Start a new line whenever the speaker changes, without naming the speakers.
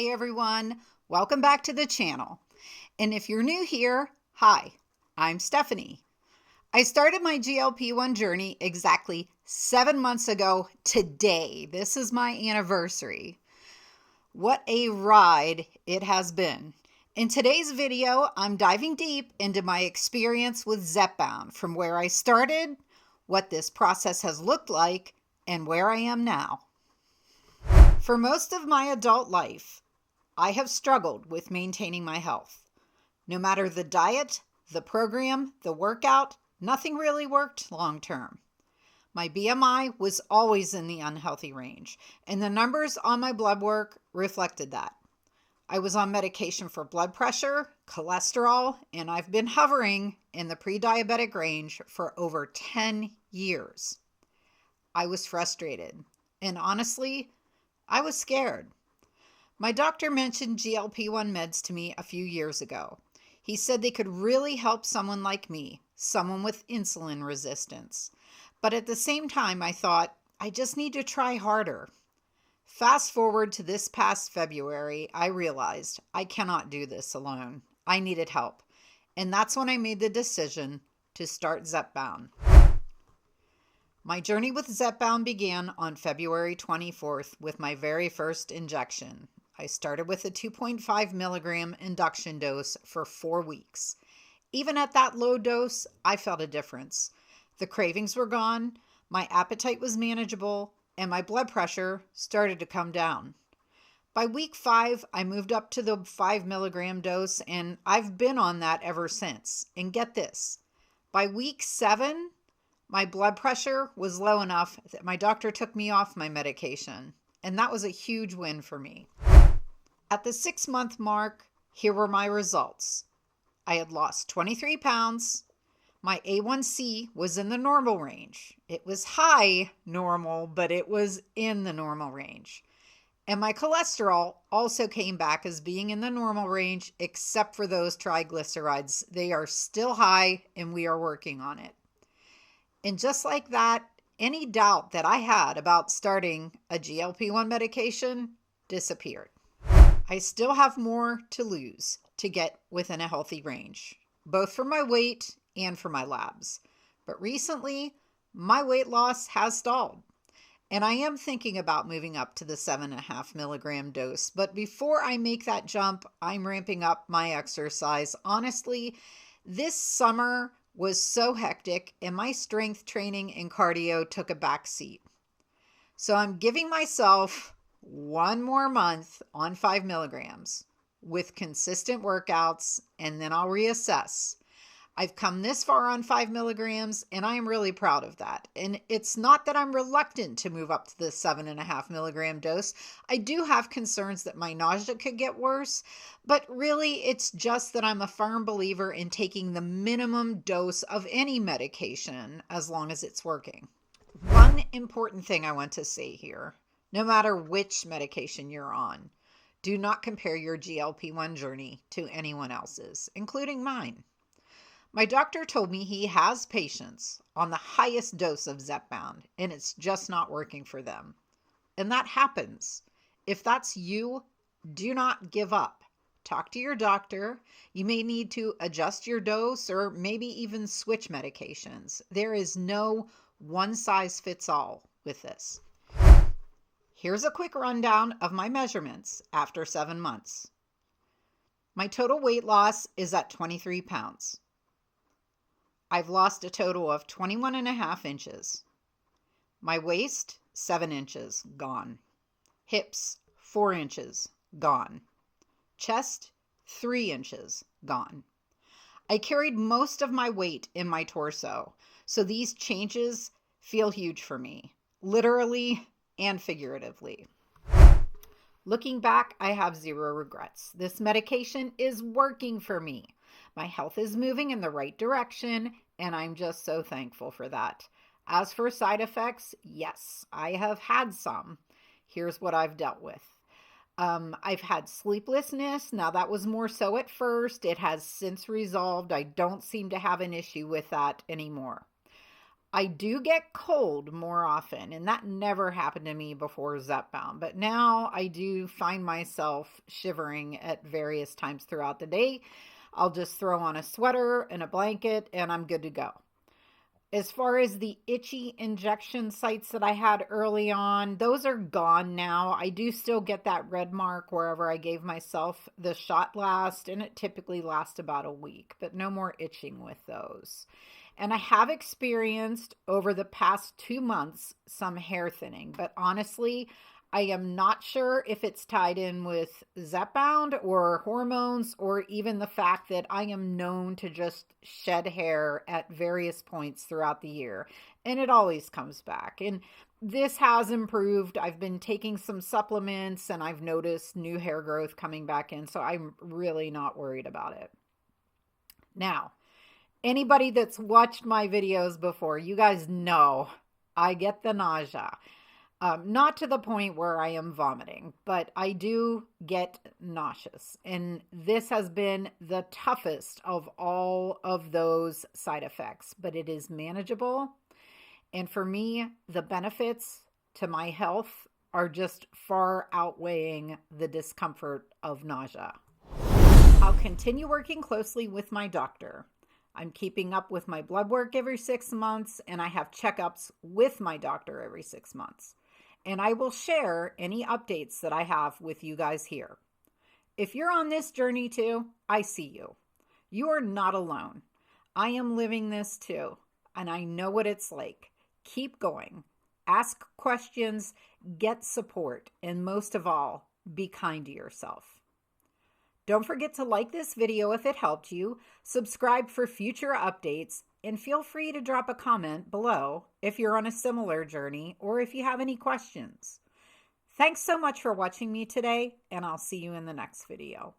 Hey everyone, welcome back to the channel. And if you're new here, hi, I'm Stephanie. I started my GLP-1 journey exactly 7 months ago today. This is my anniversary. What a ride it has been. In today's video, I'm diving deep into my experience with Zepbound, from where I started, what this process has looked like, and where I am now. For most of my adult life, I have struggled with maintaining my health. No matter the diet, the program, the workout, nothing really worked long term. My BMI was always in the unhealthy range, and the numbers on my blood work reflected that. I was on medication for blood pressure, cholesterol, and I've been hovering in the pre-diabetic range for over 10 years. I was frustrated, and honestly, I was scared. My doctor mentioned GLP-1 meds to me a few years ago. He said they could really help someone like me, someone with insulin resistance. But at the same time, I thought, I just need to try harder. Fast forward to this past February, I realized I cannot do this alone. I needed help. And that's when I made the decision to start Zepbound. My journey with Zepbound began on February 24th with my very first injection. I started with a 2.5 milligram induction dose for 4 weeks. Even at that low dose, I felt a difference. The cravings were gone, my appetite was manageable, and my blood pressure started to come down. By week 5, I moved up to the 5 milligram dose, and I've been on that ever since. And get this, by week 7, my blood pressure was low enough that my doctor took me off my medication, and that was a huge win for me. At the 6-month mark, here were my results. I had lost 23 pounds. My A1C was in the normal range. It was high normal, but it was in the normal range. And my cholesterol also came back as being in the normal range, except for those triglycerides. They are still high, and we are working on it. And just like that, any doubt that I had about starting a GLP-1 medication disappeared. I still have more to lose to get within a healthy range, both for my weight and for my labs. But recently, my weight loss has stalled, and I am thinking about moving up to the 7.5 milligram dose. But before I make that jump, I'm ramping up my exercise. Honestly, this summer was so hectic, and my strength training and cardio took a back seat. So I'm giving myself 1 more month on 5 milligrams with consistent workouts, and then I'll reassess. I've come this far on 5 milligrams, and I am really proud of that. And it's not that I'm reluctant to move up to the 7.5 milligram dose. I do have concerns that my nausea could get worse, but really it's just that I'm a firm believer in taking the minimum dose of any medication as long as it's working. One important thing I want to say here, no matter which medication you're on, do not compare your GLP-1 journey to anyone else's, including mine. My doctor told me he has patients on the highest dose of Zepbound, and it's just not working for them. And that happens. If that's you, do not give up. Talk to your doctor. You may need to adjust your dose or maybe even switch medications. There is no one-size-fits-all with this. Here's a quick rundown of my measurements after 7 months. My total weight loss is at 23 pounds. I've lost a total of 21.5 inches. My waist, 7 inches, gone. Hips, 4 inches, gone. Chest, 3 inches, gone. I carried most of my weight in my torso, so these changes feel huge for me, literally and figuratively. Looking back, I have zero regrets. This medication is working for me. My health is moving in the right direction, and I'm just so thankful for that. As for side effects, yes, I have had some. Here's what I've dealt with. I've had sleeplessness. Now, that was more so at first. It has since resolved. I don't seem to have an issue with that anymore. I do get cold more often, and that never happened to me before Zepbound. But now I do find myself shivering at various times throughout the day. I'll just throw on a sweater and a blanket, and I'm good to go. As far as the itchy injection sites that I had early on, those are gone now. I do still get that red mark wherever I gave myself the shot last, and it typically lasts about a week, but no more itching with those. And I have experienced over the past 2 months some hair thinning, but honestly, I am not sure if it's tied in with Zepbound or hormones or even the fact that I am known to just shed hair at various points throughout the year. And it always comes back. And this has improved. I've been taking some supplements and I've noticed new hair growth coming back in. So I'm really not worried about it. Now, anybody that's watched my videos before, you guys know I get the nausea. Not to the point where I am vomiting, but I do get nauseous. And this has been the toughest of all of those side effects, but it is manageable. And for me, the benefits to my health are just far outweighing the discomfort of nausea. I'll continue working closely with my doctor. I'm keeping up with my blood work every 6 months, and I have checkups with my doctor every 6 months. And I will share any updates that I have with you guys here. If you're on this journey too, I see you. You are not alone. I am living this too, and I know what it's like. Keep going. Ask questions, get support, and most of all, be kind to yourself. Don't forget to like this video if it helped you, subscribe for future updates, and feel free to drop a comment below if you're on a similar journey or if you have any questions. Thanks so much for watching me today, and I'll see you in the next video.